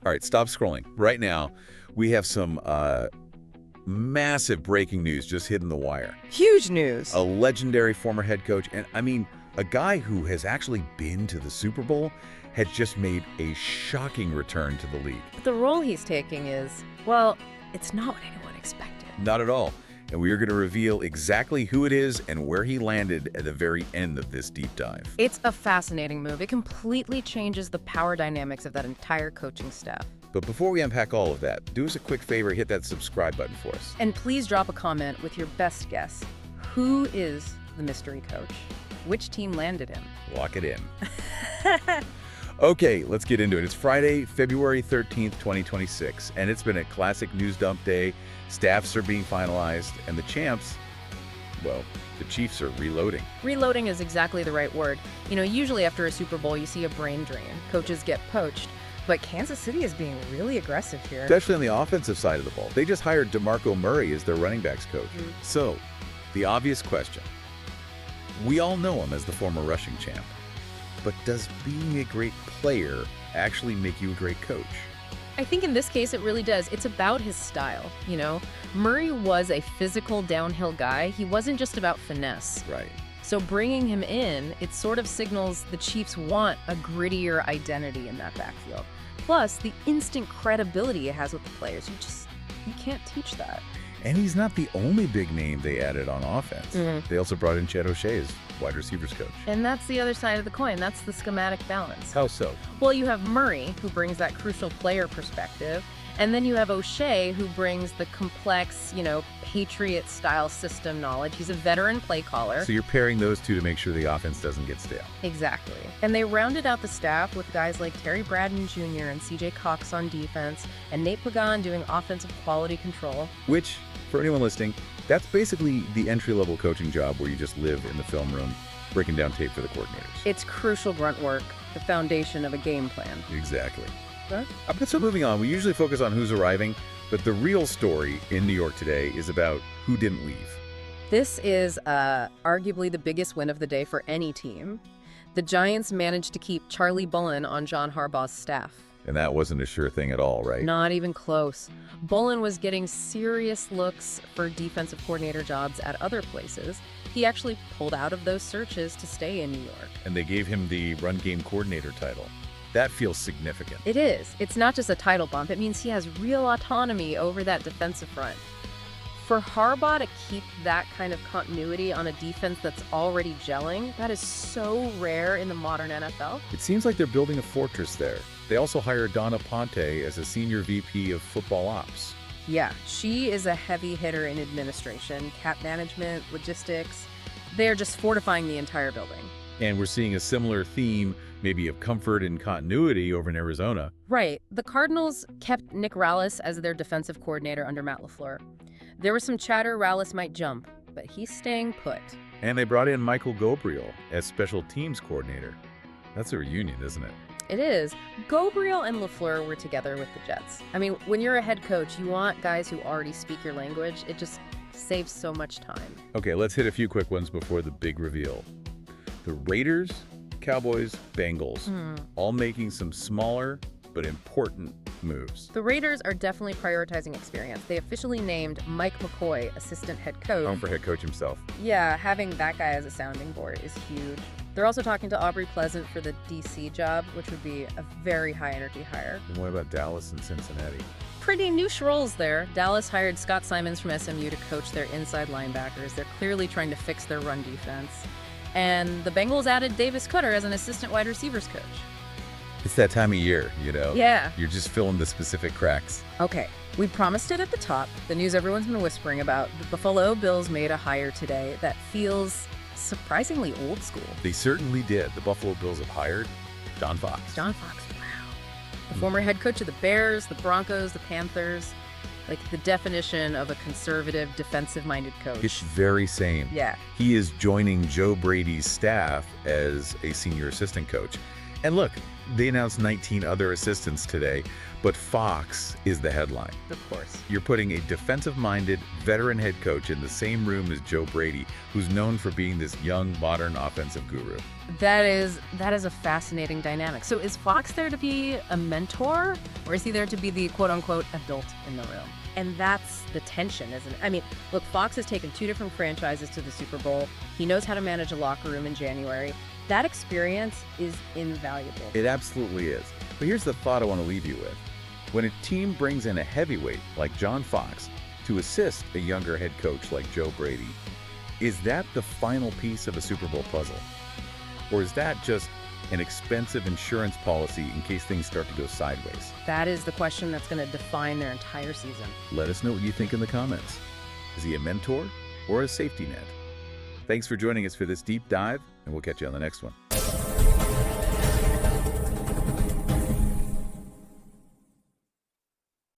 All right, stop scrolling. Right now, we have some massive breaking news just hitting the wire. Huge news. A legendary former head coach, and I mean, a guy who has actually been to the Super Bowl, has just made a shocking return to the league. The role he's taking is, well, it's not what anyone expected. Not at all. And we are going to reveal exactly who it is and where he landed at the very end of this deep dive. It's a fascinating move. It completely changes the power dynamics of that entire coaching staff. But before we unpack all of that, do us a quick favor, hit that subscribe button for us. And please drop a comment with your best guess. Who is the mystery coach? Which team landed him? Lock it in. Okay, let's get into it. It's Friday, February 13th, 2026, and it's been a classic news dump day. Staffs are being finalized, and the champs, well, the Chiefs are reloading. Reloading is exactly the right word. You know, usually after a Super Bowl, you see a brain drain. Coaches get poached. But Kansas City is being really aggressive here. Especially on the offensive side of the ball. They just hired DeMarco Murray as their running backs coach. So, the obvious question. We all know him as the former rushing champ. But does being a great player actually make you a great coach? I think in this case it really does. It's about his style, you know? Murray was a physical downhill guy. He wasn't just about finesse. Right. So bringing him in, it sort of signals the Chiefs want a grittier identity in that backfield. Plus, the instant credibility it has with the players. You can't teach that. And he's not the only big name they added on offense. They also brought in Chet O'Shea as wide receivers coach. And that's the other side of the coin. That's the schematic balance. How so? Well, you have Murray, who brings that crucial player perspective. And then you have O'Shea, who brings the complex, you know, Patriot-style system knowledge. He's a veteran play caller. So you're pairing those two to make sure the offense doesn't get stale. Exactly. And they rounded out the staff with guys like Terry Braden Jr. and C.J. Cox on defense, and Nate Pagan doing offensive quality control. Which, for anyone listening, that's basically the entry-level coaching job where you just live in the film room, breaking down tape for the coordinators. It's crucial grunt work, the foundation of a game plan. Exactly. Huh? So moving on, we usually focus on who's arriving, but the real story in New York today is about who didn't leave. This is arguably the biggest win of the day for any team. The Giants managed to keep Charlie Bullen on John Harbaugh's staff. And that wasn't a sure thing at all, right? Not even close. Bullen was getting serious looks for defensive coordinator jobs at other places. He actually pulled out of those searches to stay in New York. And they gave him the run game coordinator title. That feels significant. It is. It's not just a title bump. It means he has real autonomy over that defensive front. For Harbaugh to keep that kind of continuity on a defense that's already gelling, that is so rare in the modern NFL. It seems like they're building a fortress there. They also hired Donna Ponte as a senior VP of football ops. Yeah, she is a heavy hitter in administration, cap management, logistics. They're just fortifying the entire building. And we're seeing a similar theme, maybe of comfort and continuity over in Arizona. Right. The Cardinals kept Nick Rallis as their defensive coordinator under Matt LaFleur. There was some chatter Rallis might jump, but he's staying put. And they brought in Michael Gobriel as special teams coordinator. That's a reunion, isn't it? It is. Gobriel and LaFleur were together with the Jets. I mean, when you're a head coach, you want guys who already speak your language. It just saves so much time. Okay, let's hit a few quick ones before the big reveal. The Raiders, Cowboys, Bengals, all making some smaller but important moves. The Raiders are definitely prioritizing experience. They officially named Mike McCoy assistant head coach. Home for head coach himself. Yeah, having that guy as a sounding board is huge. They're also talking to Aubrey Pleasant for the DC job, which would be a very high-energy hire. And what about Dallas and Cincinnati? Pretty niche roles there. Dallas hired Scott Simons from SMU to coach their inside linebackers. They're clearly trying to fix their run defense. And the Bengals added Davis Cutter as an assistant wide receivers coach. It's that time of year, you know? Yeah. You're just filling the specific cracks. Okay, we promised it at the top. The news everyone's been whispering about. The Buffalo Bills made a hire today that feels surprisingly old school. They certainly did. The Buffalo Bills have hired John Fox. John Fox, wow. The former head coach of the Bears, the Broncos, the Panthers. Like the definition of a conservative, defensive-minded coach. It's very same. Yeah. He is joining Joe Brady's staff as a senior assistant coach. And look, They announced 19 other assistants today, but Fox is the headline. Of course. You're putting a defensive-minded, veteran head coach in the same room as Joe Brady, who's known for being this young, modern offensive guru. That is a fascinating dynamic. So is Fox there to be a mentor, or is he there to be the quote-unquote adult in the room? And that's the tension, isn't it? I mean, look, Fox has taken 2 different franchises to the Super Bowl. He knows how to manage a locker room in January. That experience is invaluable. It absolutely is. But here's the thought I want to leave you with. When a team brings in a heavyweight like John Fox to assist a younger head coach like Joe Brady, is that the final piece of a Super Bowl puzzle? Or is that just an expensive insurance policy in case things start to go sideways? That is the question that's going to define their entire season. Let us know what you think in the comments. Is he a mentor or a safety net? Thanks for joining us for this deep dive, and we'll catch you on the next one.